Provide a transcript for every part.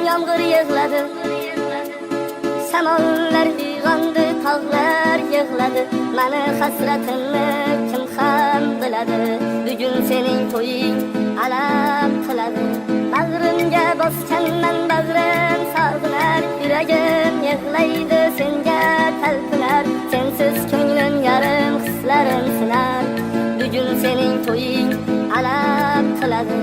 yomg'ir yig'ladi, shamollar uyg'ondi, tog'lar yig'ladi. Mani hasratimni kim ham biladi? Bugun sening to'ying alam qiladi. Bag'rimga bosganman, bag'rim sog'inar, yuragim yig'laydi senga talpinar. Sensiz ko'nglim yarim, hislarim sinar. Bugun sening to'ying alam qiladi.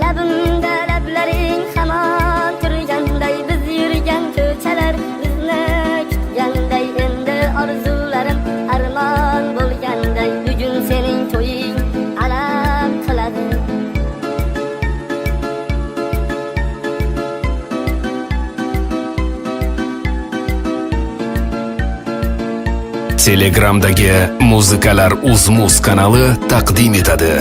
Labimda lablaring hamon turganday, biz yurgan ko'chalar bizni kutganday. Endi orzularim armon bo'lganday. Bugun sening to'ying alam qiladi. Telegramdagi Muzikalar Uzmuz kanali taqdim etadi.